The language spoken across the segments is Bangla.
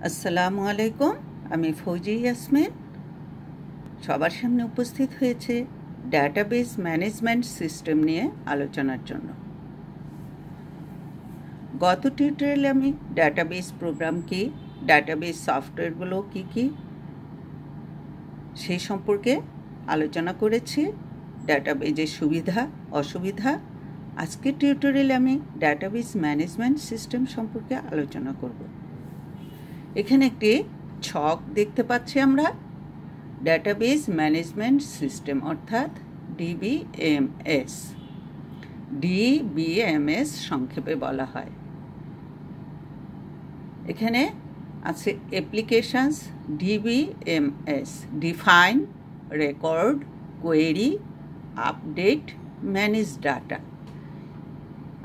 আসসালামু আলাইকুম। আমি ফৌজি ইয়াসমিন সবার সামনে উপস্থিত হয়েছে ডাটাবেস ম্যানেজমেন্ট সিস্টেম নিয়ে আলোচনার জন্য। গত টিউটোরিয়ালে আমি ডাটাবেস প্রোগ্রাম কি, ডাটাবেস সফটওয়্যারগুলো কি সেই সম্পর্কে আলোচনা করেছি, ডাটাবেজের সুবিধা অসুবিধা। আজকের টিউটোরিয়ালে আমি ডাটাবেস ম্যানেজমেন্ট সিস্টেম সম্পর্কে আলোচনা করব। এখানে একটি ছক দেখতে পাচ্ছি আমরা, ডাটাবেস ম্যানেজমেন্ট সিস্টেম অর্থাৎ ডিবিএমএস। ডিবিএমএস সংক্ষেপে বলা হয়। এখানে আছে applications DBMS: define, record, query, update, manage data.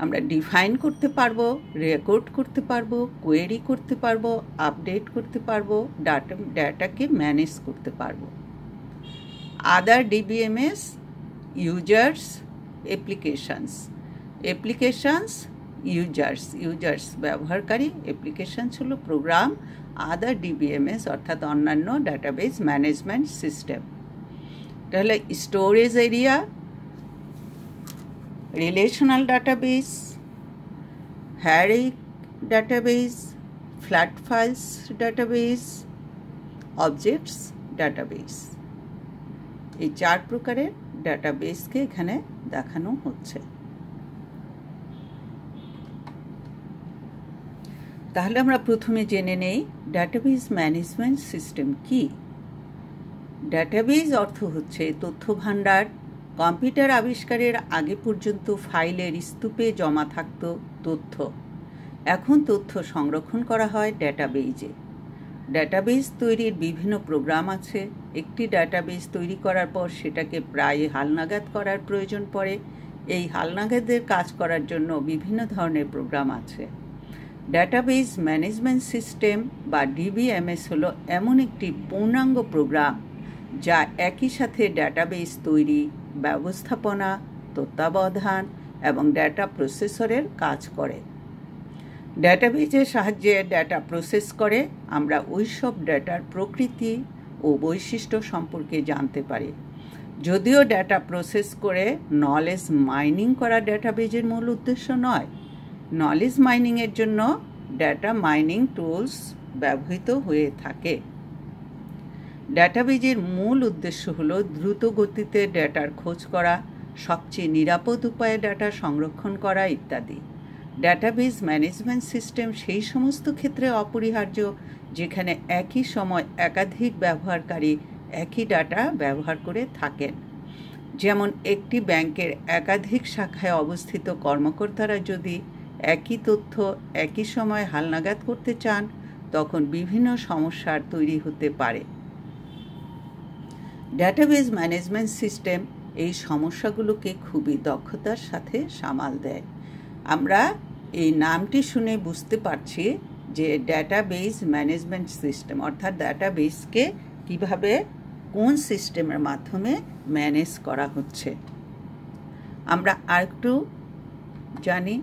আমরা ডিফাইন করতে পারবো, রেকর্ড করতে পারবো, কোয়েরি করতে পারবো, আপডেট করতে পারবো, ডাটাকে ম্যানেজ করতে পারবো। আদার ডিবিএমএস: ইউজার্স, অ্যাপ্লিকেশনস, ইউজার্স ব্যবহারকারী, অ্যাপ্লিকেশনস হলো প্রোগ্রাম। আদার ডিবিএমএস অর্থাৎ অন্যান্য ডাটাবেস ম্যানেজমেন্ট সিস্টেম। তাহলে storage area, relational database, hierarchic database, flat files database, objects database। এই চার প্রকারের ডাটাবেসকে এখানে দেখানো হচ্ছে। তাহলে আমরা প্রথমে জেনে নেই ডাটাবেস ম্যানেজমেন্ট সিস্টেম কি। ডাটাবেস অর্থ হচ্ছে তথ্য ভাণ্ডার। কম্পিউটার আবিষ্কারের আগে পর্যন্ত ফাইলের স্তূপে জমা থাকত তথ্য। এখন তথ্য সংরক্ষণ করা হয় ডাটাবেজে। ডাটাবেস তৈরির বিভিন্ন প্রোগ্রাম আছে। একটি ডাটাবেস তৈরি করার পর সেটাকে প্রায় হালনাগাদ করার প্রয়োজন পড়ে। এই হালনাগাদের কাজ করার জন্য বিভিন্ন ধরনের প্রোগ্রাম আছে। ডাটাবেস ম্যানেজমেন্ট সিস্টেম বা ডিবিএমএস হলো এমন একটি পূর্ণাঙ্গ প্রোগ্রাম যা একই সাথে ডাটাবেস তৈরি, ব্যবস্থাপনা, তত্ত্বাবধান এবং ডেটা প্রসেসরের কাজ করে। ডাটাবেজের সাহায্যে ডেটা প্রসেস করে আমরা ওই সব ডেটার প্রকৃতি ও বৈশিষ্ট্য সম্পর্কে জানতে পারি। যদিও ডেটা প্রসেস করে নলেজ মাইনিং করা ডাটাবেজের মূল উদ্দেশ্য নয়। নলেজ মাইনিংয়ের জন্য ডেটা মাইনিং টুলস ব্যবহৃত হয়ে থাকে। ডাটাবেজের মূল উদ্দেশ্য হলো দ্রুত গতিতে ডেটার খোঁজ করা, সবচেয়ে নিরাপদ উপায়ে ডেটা সংরক্ষণ করা ইত্যাদি। ডাটাবেজ ম্যানেজমেন্ট সিস্টেম সেই সমস্ত ক্ষেত্রে অপরিহার্য যেখানে একই সময় একাধিক ব্যবহারকারী একই ডাটা ব্যবহার করে থাকেন। যেমন একটি ব্যাংকের একাধিক শাখায় অবস্থিত কর্মকর্তারা যদি একই তথ্য একই সময় হালনাগাদ করতে চান, তখন বিভিন্ন সমস্যার তৈরি হতে পারে। ডাটাবেস ম্যানেজমেন্ট সিস্টেম এই সমস্যাগুলোকে খুবই দক্ষতার সাথে সামাল দেয়। আমরা এই নামটি শুনে বুঝতে পারছি যে ডাটাবেস ম্যানেজমেন্ট সিস্টেম অর্থাৎ ডাটাবেসকে কিভাবে কোন সিস্টেমের মাধ্যমে ম্যানেজ করা হচ্ছে। আমরা আরেকটু জানি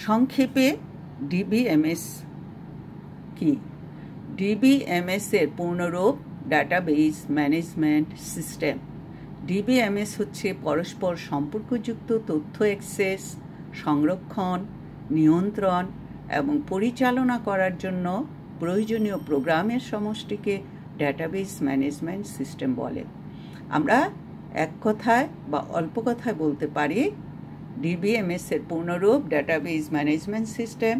সংক্ষেপে ডিবিএমএস কি। ডিবিএমএস এর পূর্ণরূপ ডাটাবেস ম্যানেজমেন্ট সিস্টেম। ডিবিএমএস হচ্ছে পরস্পর সম্পর্কযুক্ত তথ্য অ্যাক্সেস, সংরক্ষণ, নিয়ন্ত্রণ এবং পরিচালনা করার জন্য প্রয়োজনীয় প্রোগ্রামের সমষ্টিকে ডাটাবেস ম্যানেজমেন্ট সিস্টেম বলে। আমরা এক কথায় বা অল্প কথায় বলতে পারি ডিবিএমএস এর পূর্ণরূপ ডাটাবেস ম্যানেজমেন্ট সিস্টেম।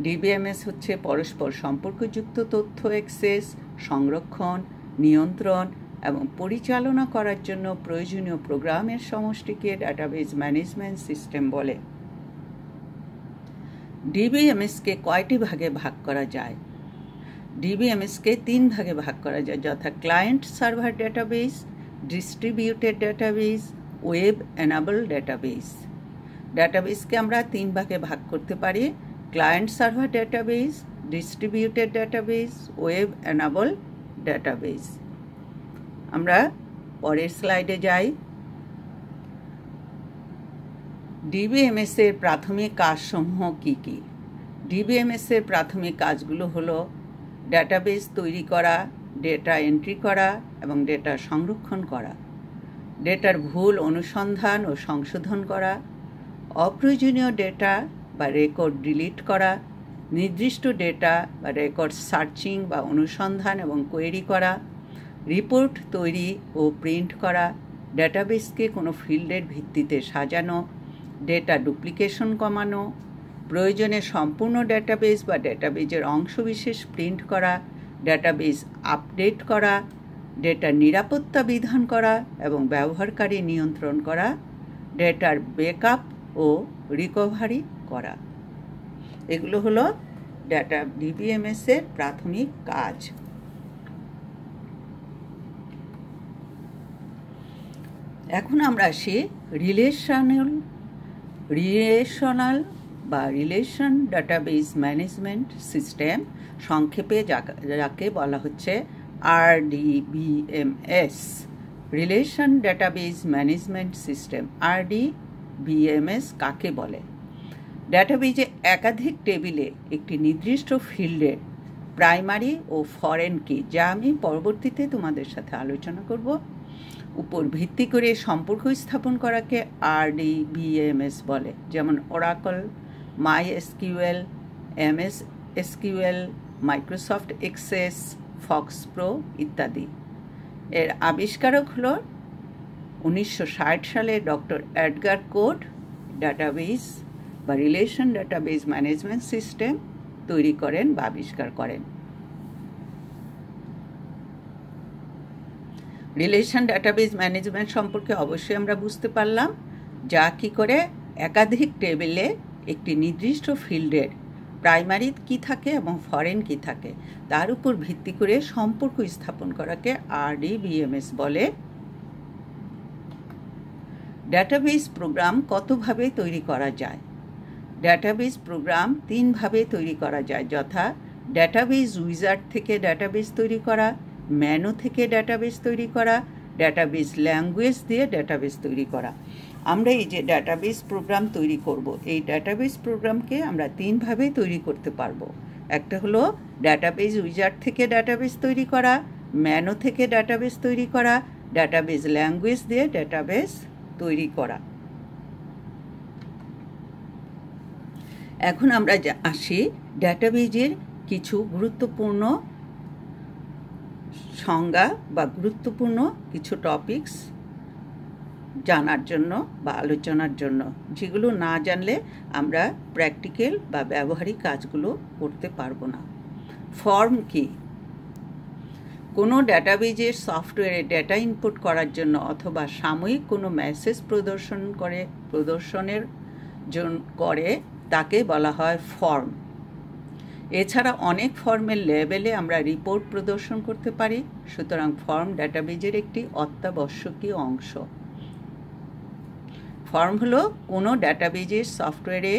ডিবিএমএস হচ্ছে পরস্পর সম্পর্কযুক্ত তথ্য অ্যাক্সেস, সংরক্ষণ, নিয়ন্ত্রণ এবং পরিচালনা করার জন্য প্রয়োজনীয় প্রোগ্রামের সমষ্টিকে ডাটাবেস ম্যানেজমেন্ট সিস্টেম বলে। ডিবিএমএসকে কয়টি ভাগে ভাগ করা যায়? ডিবিএমএসকে 3 ভাগে ভাগ করা যায়, যথা client server database, distributed database, web enable database. ডাটাবেসকে আমরা 3 ভাগে ভাগ করতে পারি: client server database, distributed database, web enable database. আমরা পরের স্লাইডে যাই। ডিবিএমএস এর প্রাথমিক কাজসমূহ কি কি? ডিবিএমএসের প্রাথমিক কাজগুলো হলো ডাটাবেস তৈরি করা, ডেটা এন্ট্রি করা এবং ডেটা সংরক্ষণ করা, ডেটার ভুল অনুসন্ধান ও সংশোধন করা, অপ্রয়োজনীয় ডেটা বা রেকর্ড ডিলিট করা, নির্দিষ্ট ডেটা বা রেকর্ড সার্চিং বা অনুসন্ধান এবং কোয়েরি করা, রিপোর্ট তৈরি ও প্রিন্ট করা, ডেটাবেসকে কোনো ফিল্ডের ভিত্তিতে সাজানো, ডেটা ডুপ্লিকেশন কমানো, প্রয়োজনে সম্পূর্ণ ডেটাবেস বা ডেটাবেজের অংশবিশেষ প্রিন্ট করা, ডেটাবেস আপডেট করা, ডেটার নিরাপত্তা বিধান করা এবং ব্যবহারকারী নিয়ন্ত্রণ করা, ডেটার ব্যাকআপ ও রিকভারি করা। এগুলো হলো ডিবিএমএসের প্রাথমিক কাজ। এখন আমরা আসি রিলেশন ডাটাবেস ম্যানেজমেন্ট সিস্টেম, সংক্ষেপে যাকে বলা হচ্ছে RDBMS। Relation database management system RDBMS কাকে বলে? ডাটাবেজে একাধিক টেবিলে একটি নির্দিষ্ট ফিল্ডের প্রাইমারি ও ফরেন কি, যা আমি পরবর্তীতে তোমাদের সাথে আলোচনা করব, উপর ভিত্তি করে সম্পর্ক স্থাপন করাকে RDBMS বলে। যেমন Oracle, MySQL, MS SQL, Microsoft Access, FoxPro ইত্যাদি। এর আবিষ্কারক হল 1960 সালে ডক্টর এডগার কোড ডাটাবেস বা রিলেশন ডাটাবেস ম্যানেজমেন্ট সিস্টেম তৈরি করেন বা আবিষ্কার করেন। রিলেশন ডাটাবেস ম্যানেজমেন্ট সম্পর্কে অবশ্যই আমরা বুঝতে পারলাম, যা কি করে একাধিক টেবিলে একটি নির্দিষ্ট ফিল্ডের প্রাইমারি কি থাকে এবং ফরেন কি থাকে তার উপর ভিত্তি করে সম্পর্ক স্থাপন করাকে RDBMS বলে। ডাটাবেস প্রোগ্রাম কতভাবে তৈরি করা যায়? ডাটাবেস প্রোগ্রাম 3 ভাবে তৈরি করা যায়, যথা ডাটাবেস উইজার্ড থেকে ডাটাবেস তৈরি করা, ম্যানো থেকে ডাটাবেস তৈরি করা, ডাটাবেস ল্যাঙ্গুয়েজ দিয়ে ডাটাবেস তৈরি করা। আমরা এই যে ডাটাবেস প্রোগ্রাম তৈরি করব, এই ডাটাবেস প্রোগ্রামকে আমরা 3 ভাবে তৈরি করতে পারবো। একটা হলো ডাটাবেস উইজার্ড থেকে ডাটাবেস তৈরি করা, ম্যানো থেকে ডাটাবেস তৈরি করা, ডাটাবেস ল্যাঙ্গুয়েজ দিয়ে ডাটাবেস তৈরি করা। এখন আমরা আসি ডাটাবেজের কিছু গুরুত্বপূর্ণ সংজ্ঞা বা গুরুত্বপূর্ণ কিছু টপিকস জানার জন্য বা আলোচনার জন্য, যেগুলো না জানলে আমরা প্র্যাকটিক্যাল বা ব্যবহারিক কাজগুলো করতে পারবো না। ফর্ম কি? কোনো ডাটাবেজের সফটওয়্যারে ডেটা ইনপুট করার জন্য অথবা সাময়িক কোনো মেসেজ প্রদর্শনের করে তাকে বলা হয় ফর্ম। এছাড়া অনেক ফর্মের লেবেলে আমরা রিপোর্ট প্রদর্শন করতে পারি, সুতরাং ফর্ম ডাটাবেজের একটি অত্যাবশ্যকীয় অংশ। ফর্ম হলো কোনো ডাটাবেজের সফটওয়্যারে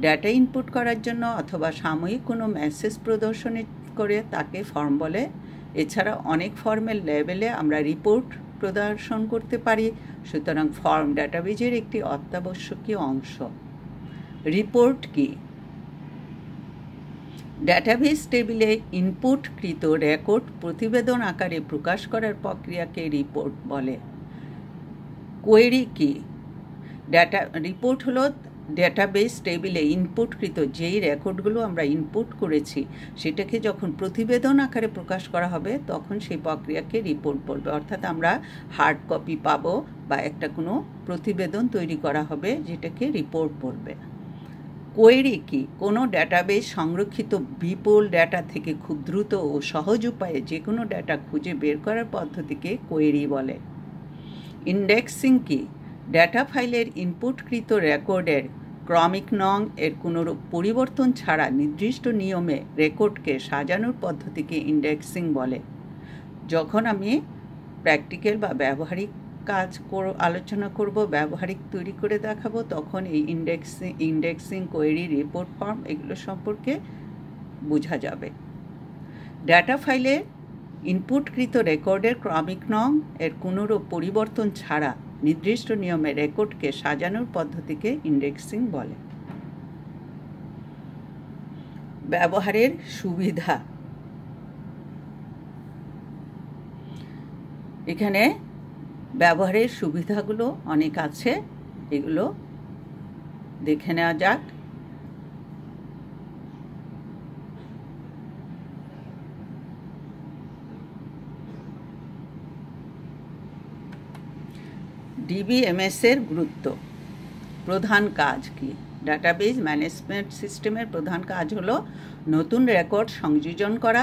ডেটা ইনপুট করার জন্য অথবা সাময়িক কোনো মেসেজ প্রদর্শন করে তাকে ফর্ম বলে। এছাড়া অনেক ফর্মের লেবেলে আমরা রিপোর্ট প্রদর্শন করতে পারি, সুতরাং ফর্ম ডাটাবেজের একটি অত্যাবশ্যকীয় অংশ। রিপোর্ট কি? ডাটাবেস টেবিলে ইনপুটকৃত রেকর্ড প্রতিবেদন আকারে প্রকাশ করার প্রক্রিয়াকে রিপোর্ট বলে। কোয়েরি কি? রিপোর্ট হলো ডাটাবেস টেবিলে ইনপুটকৃত যেই রেকর্ডগুলো আমরা ইনপুট করেছি সেটাকে যখন প্রতিবেদন আকারে প্রকাশ করা হবে তখন সেই প্রক্রিয়াকে রিপোর্ট বলবে। অর্থাৎ আমরা হার্ড কপি পাবো বা একটা কোনো প্রতিবেদন তৈরি করা হবে যেটাকে রিপোর্ট বলবে। কোয়েরি কি? কোনো ডাটাবেস সংরক্ষিত বিপুল ডেটা থেকে খুব দ্রুত ও সহজ উপায়ে যে কোনো ডেটা খুঁজে বের করার পদ্ধতিকে কোয়েরি বলে। ইন্ডেক্সিং কি? ডেটা ফাইলের ইনপুটকৃত রেকর্ডের ক্রমিক নং এর কোনোরূপ পরিবর্তন ছাড়া নির্দিষ্ট নিয়মে রেকর্ডকে সাজানোর পদ্ধতিকে ইন্ডেক্সিং বলে। যখন আমি প্র্যাকটিক্যাল বা ব্যবহারিক কাজ আলোচনা করব, ব্যবহারিক তৈরি করে দেখাবো, তখন এই ইন্ডেক্সিং, কোয়েরি, রিপোর্ট, ফর্ম এগুলো সম্পর্কে বোঝা যাবে। ডেটা ফাইলে ইনপুটকৃত রেকর্ডের ক্রমিক নং এর কোনোরূপ পরিবর্তন ছাড়া নির্দিষ্ট নিয়মে রেকর্ডকে সাজানোর পদ্ধতিকে ইন্ডেক্সিং বলে। ব্যবহারের সুবিধা। এখানে ব্যবহারের সুবিধাগুলো অনেক আছে, এগুলো দেখে নেওয়া যাক। ডিবিএমএস এর গুরুত্ব। প্রধান কাজ কি? ডাটাবেজ ম্যানেজমেন্ট সিস্টেমের প্রধান কাজ হলো নতুন রেকর্ড সংযোজন করা,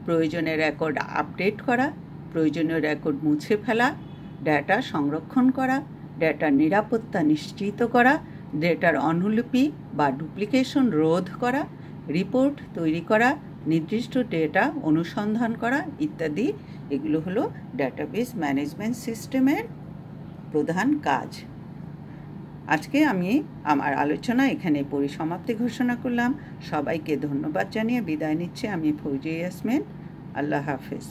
প্রয়োজনীয় রেকর্ড আপডেট করা, প্রয়োজনীয় রেকর্ড মুছে ফেলা, ডেটা সংরক্ষণ করা, ডেটার নিরাপত্তা নিশ্চিত করা, ডেটার অনুলিপি বা ডুপ্লিকেশন রোধ করা, রিপোর্ট তৈরি করা, নির্দিষ্ট ডেটা অনুসন্ধান করা ইত্যাদি। এগুলো হলো ডাটাবেজ ম্যানেজমেন্ট সিস্টেমের প্রধান কাজ। আজকে আমি আমার আলোচনা এখানে পরিসমাপ্তি ঘোষণা করলাম। সবাইকে ধন্যবাদ জানিয়ে বিদায় নিচ্ছে আমি ফৌজিয়া ইয়াসমিন। আল্লাহ হাফেজ।